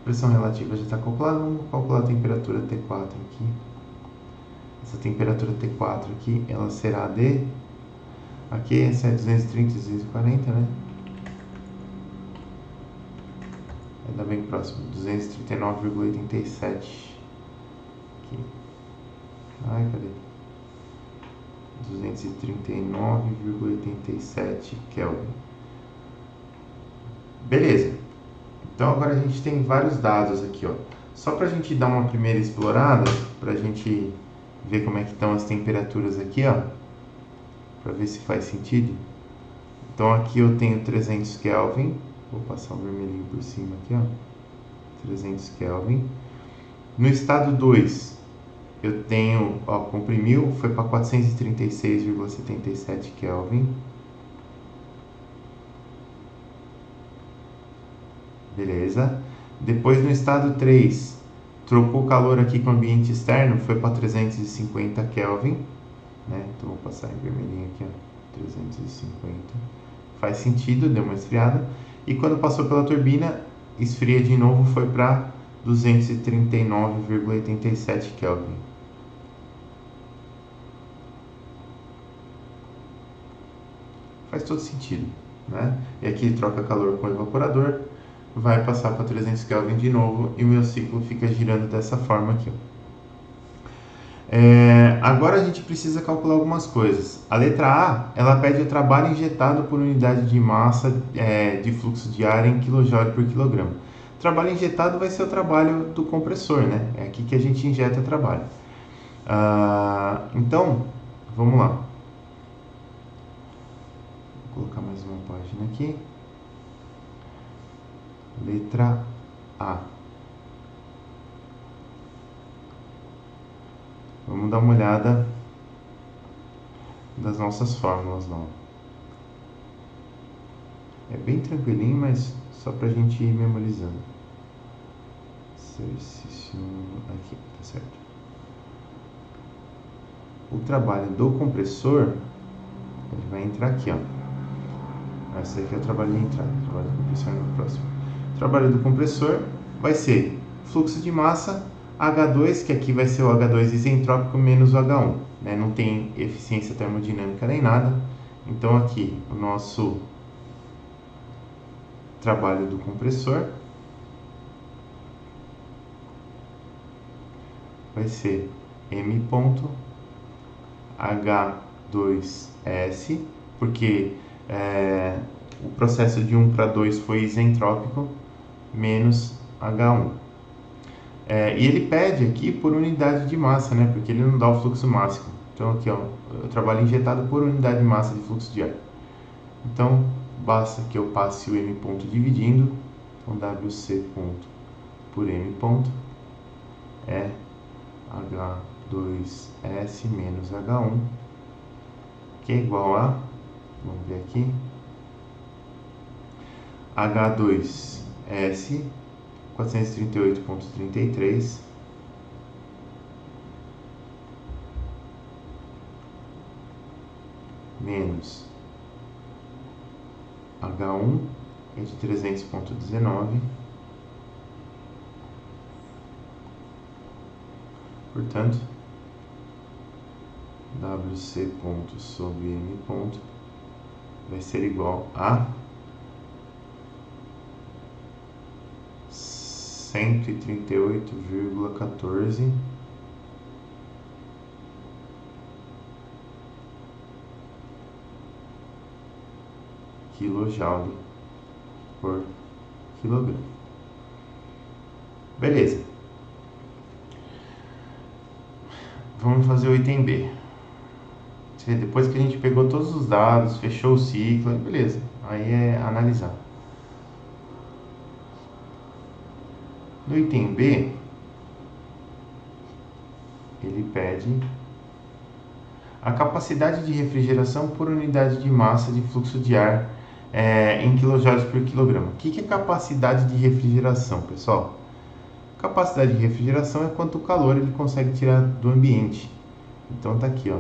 pressão relativa já está calculada. Vamos calcular a temperatura T4 aqui. Essa temperatura T4 aqui, ela será de, aqui essa é 230, 240, né? Vai dar bem próximo, 239,87 aqui. Ai, cadê? 239,87 Kelvin. Beleza. Então agora a gente tem vários dados aqui, ó. Só para a gente dar uma primeira explorada, para a gente ver como é que estão as temperaturas aqui, ó, para ver se faz sentido. Então aqui eu tenho 300 Kelvin, vou passar o vermelhinho por cima aqui, ó, 300 Kelvin. No estado 2, eu tenho, ó, comprimiu, foi para 436,77 Kelvin. Beleza. Depois no estado 3, trocou o calor aqui com o ambiente externo, foi para 350 Kelvin, né? Então vou passar em vermelhinho aqui, ó, 350. Faz sentido, deu uma esfriada. E quando passou pela turbina, esfria de novo, foi para 239,87 Kelvin. Faz todo sentido, né? E aqui ele troca calor com o evaporador, vai passar para 300 Kelvin de novo e o meu ciclo fica girando dessa forma aqui, ó. Agora a gente precisa calcular algumas coisas. A letra A, ela pede o trabalho injetado por unidade de massa de fluxo de ar em kJ por quilograma. O trabalho injetado vai ser o trabalho do compressor, né? É aqui que a gente injeta trabalho. Então, vamos lá. Vou colocar mais uma página aqui. Letra A. Vamos dar uma olhada das nossas fórmulas lá. É bem tranquilinho, mas só para a gente ir memorizando. Exercício aqui, tá certo. O trabalho do compressor, ele vai entrar aqui, ó. Esse aqui é o trabalho de entrada, o trabalho do compressor no próximo. O trabalho do compressor vai ser fluxo de massa, H2, que aqui vai ser o H2 isentrópico menos o H1, né? Não tem eficiência termodinâmica nem nada. Então aqui o nosso trabalho do compressor vai ser M ponto H2S, porque o processo de 1 para 2 foi isentrópico, menos H1. E ele pede aqui por unidade de massa, né? Porque ele não dá o fluxo máximo. Então aqui, ó, eu trabalho injetado por unidade de massa de fluxo de ar. Então, basta que eu passe o M ponto dividindo. Então, WC ponto por M ponto é H2S menos H1, que é igual a, vamos ver aqui, H2S 438,33 menos H1 é de 300,19, portanto, WC ponto sobre M ponto vai ser igual a 138,14 kJ por quilograma. Beleza. Vamos fazer o item B. Depois que a gente pegou todos os dados, fechou o ciclo, beleza. Aí é analisar. No item B, ele pede a capacidade de refrigeração por unidade de massa de fluxo de ar em kJ por quilograma. O que é capacidade de refrigeração, pessoal? Capacidade de refrigeração é quanto calor ele consegue tirar do ambiente. Então tá aqui, ó.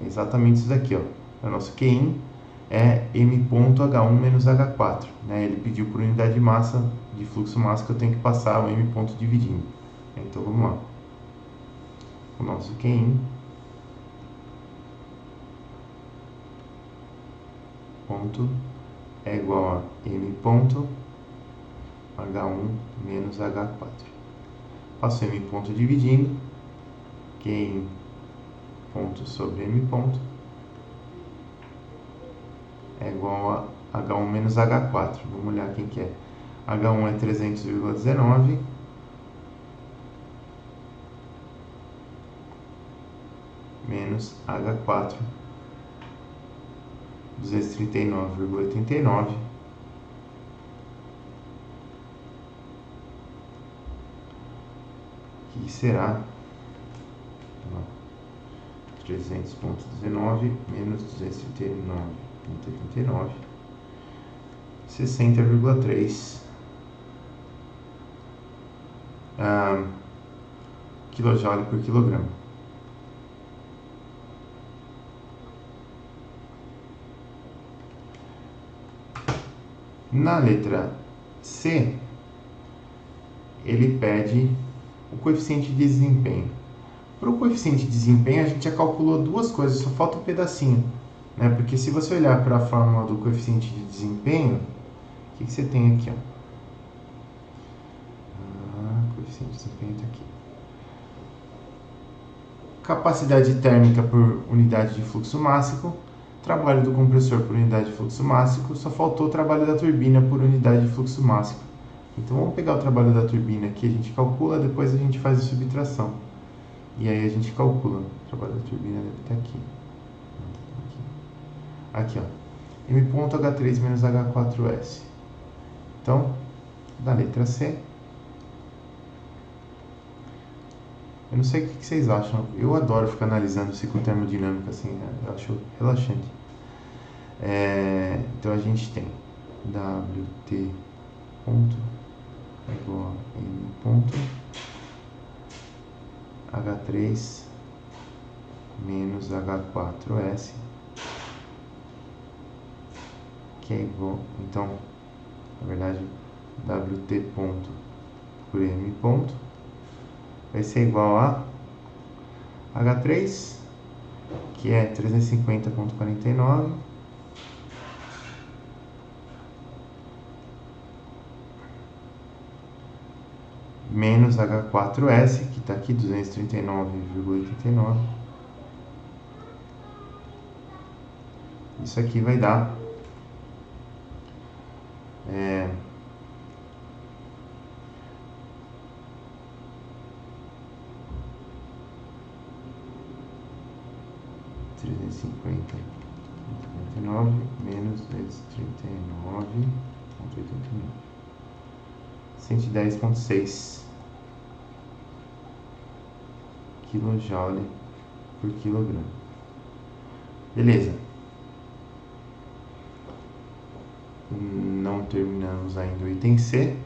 É exatamente isso daqui, ó. O nosso Qin é M.H1 menos H4, né? Ele pediu por unidade de massa de fluxo massa que eu tenho que passar o M ponto dividindo. Então vamos lá. O nosso Qin ponto é igual a M ponto H1 menos H4. Passo M ponto dividindo, Qin ponto sobre M ponto é igual a H1 menos H4. Vamos olhar quem que é. H1 é 300,19 menos H4 239,89 que será 300,19 menos 239,89 60,3 kJ por quilograma. Na letra C, ele pede o coeficiente de desempenho. Para o coeficiente de desempenho, a gente já calculou duas coisas, só falta um pedacinho. né? Porque se você olhar para a fórmula do coeficiente de desempenho, o que você tem aqui, ó? Coeficiente de desempenho está aqui. Capacidade térmica por unidade de fluxo máximo, trabalho do compressor por unidade de fluxo máximo, só faltou o trabalho da turbina por unidade de fluxo máximo. Então vamos pegar o trabalho da turbina aqui, a gente calcula, depois a gente faz a subtração. E aí a gente calcula. O trabalho da turbina deve estar aqui. Aqui, ó. M ponto H3 menos H4S. Então, da letra C. Eu não sei o que vocês acham. Eu adoro ficar analisando o ciclo termodinâmico assim, né? Eu acho relaxante. Então a gente tem WT ponto igual a M ponto H3 menos H4S, que é igual, então, na verdade, WT ponto por M ponto vai ser igual a H3, que é 350,49, menos H4S, que está aqui, 239,89. Isso aqui vai dar 350,89 menos 239,89. 110,6 kJ por quilograma. Beleza. Não terminamos ainda o item C.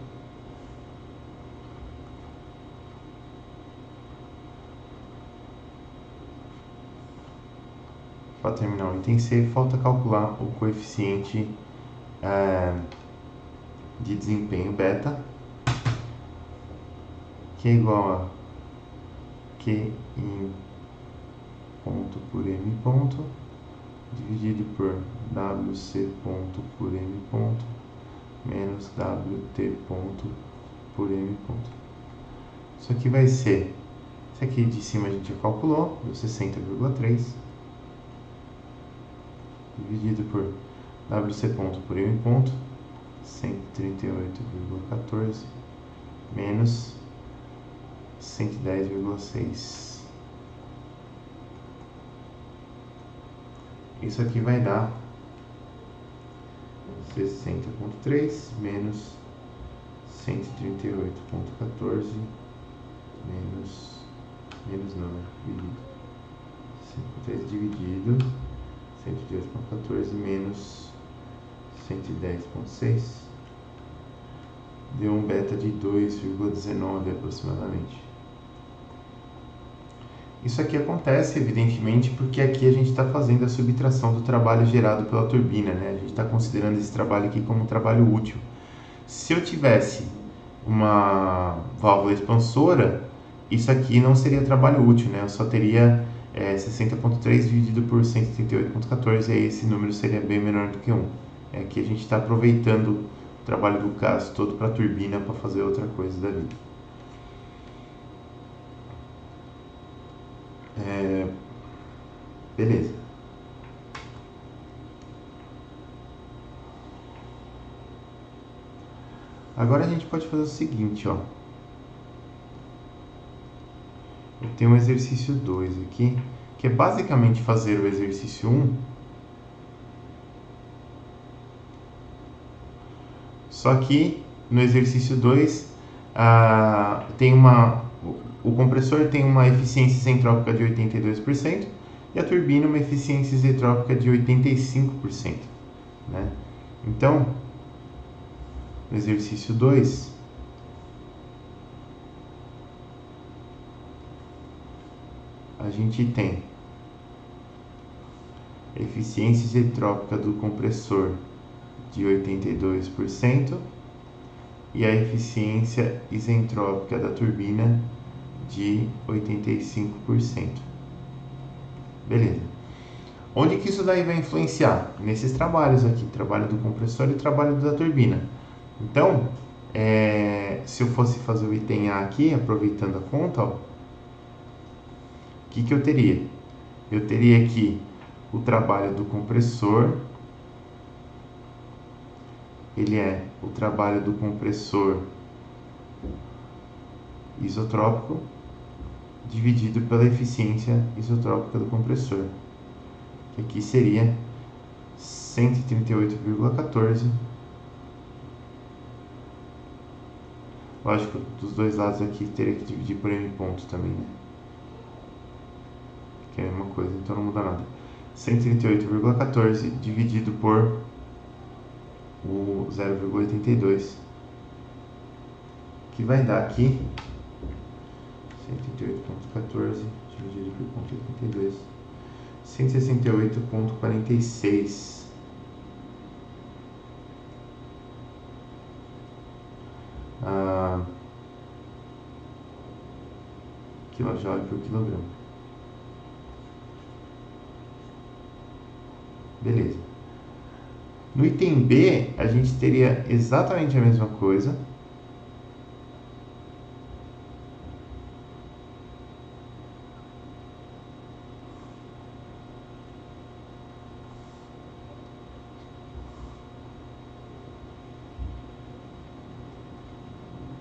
Para terminar o item C, falta calcular o coeficiente de desempenho beta, que é igual a Q em ponto por M ponto, dividido por WC ponto por M ponto, menos WT ponto por M ponto. Isso aqui vai ser, esse aqui de cima a gente já calculou, deu 60,3, dividido por WC ponto por M ponto, 138,14, menos 110,6. Isso aqui vai dar 60,3 menos 138,14 menos não, dividido 53 dividido 118,14 menos 110,6 deu um beta de 2,19 aproximadamente. Isso aqui acontece, evidentemente, porque aqui a gente está fazendo a subtração do trabalho gerado pela turbina, né? A gente está considerando esse trabalho aqui como um trabalho útil. Se eu tivesse uma válvula expansora, isso aqui não seria trabalho útil, né? Eu só teria 60,3 dividido por 138,14, e aí esse número seria bem menor do que 1. Aqui a gente está aproveitando o trabalho do caso todo para a turbina para fazer outra coisa da vida. Beleza. Agora a gente pode fazer o seguinte, ó. Eu tenho um exercício 2 aqui, que é basicamente fazer o exercício 1, só que no exercício 2 o compressor tem uma eficiência isentrópica de 82% e a turbina uma eficiência isentrópica de 85%, né? Então, no exercício 2, a gente tem eficiência isentrópica do compressor de 82% e a eficiência isentrópica da turbina de 85%. Beleza. Onde que isso daí vai influenciar? Nesses trabalhos aqui, trabalho do compressor e trabalho da turbina. Então, se eu fosse fazer o item A aqui, aproveitando a conta, o que eu teria? Eu teria aqui o trabalho do compressor, ele é o trabalho do compressor isotrópico dividido pela eficiência isotrópica do compressor, que aqui seria 138,14. Lógico, dos dois lados aqui teria que dividir por M pontos também, né? Que é a mesma coisa, então não muda nada. 138,14 dividido por o 0,82, que vai dar aqui 138,14 dividido por 0,82, 168,46 kJ por quilograma. Beleza. No item B, a gente teria exatamente a mesma coisa.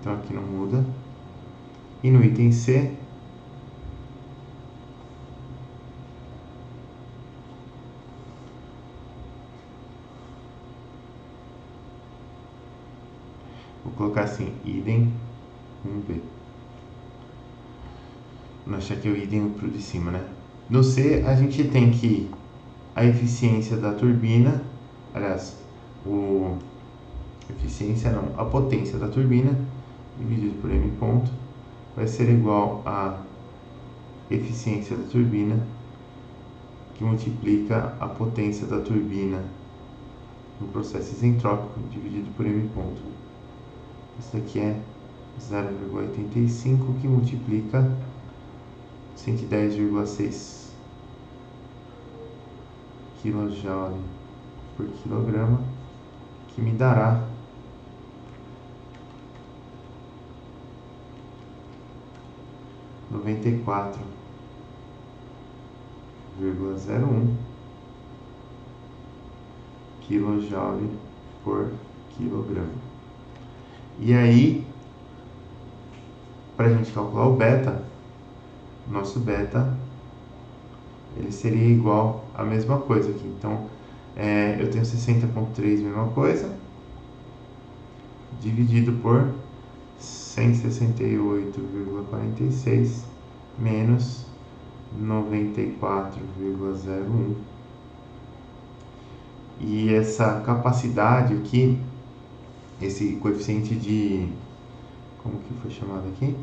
Então aqui não muda. E no item C, vou colocar assim, idem 1B. Vou achar que é o idem pro de cima, né? No C, a gente tem que a eficiência da turbina, aliás, a potência da turbina dividido por M ponto vai ser igual a eficiência da turbina que multiplica a potência da turbina no processo isentrópico dividido por M ponto. Isso daqui é 0,85 que multiplica 110,6 kJ por quilograma, que me dará 94,01 kJ por quilograma. E aí, para a gente calcular o beta, nosso beta ele seria igual a mesma coisa aqui. Então, eu tenho 60,3, mesma coisa, dividido por 168,46 menos 94,01. E essa capacidade aqui, esse coeficiente de... como que foi chamado aqui?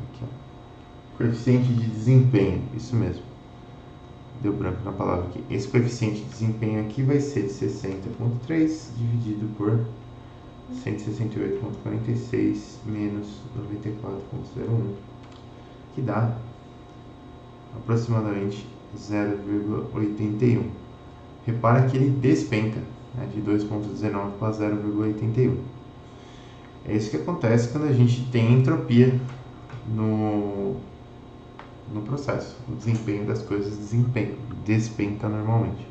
Aqui, ó. Coeficiente de desempenho, isso mesmo. Deu branco na palavra aqui. Esse coeficiente de desempenho aqui vai ser de 60,3 dividido por 168,46 menos 94,01, que dá aproximadamente 0,81. Repara que ele despenca, né, de 2,19 para 0,81. É isso que acontece quando a gente tem entropia no processo. O desempenho das coisas despenca normalmente.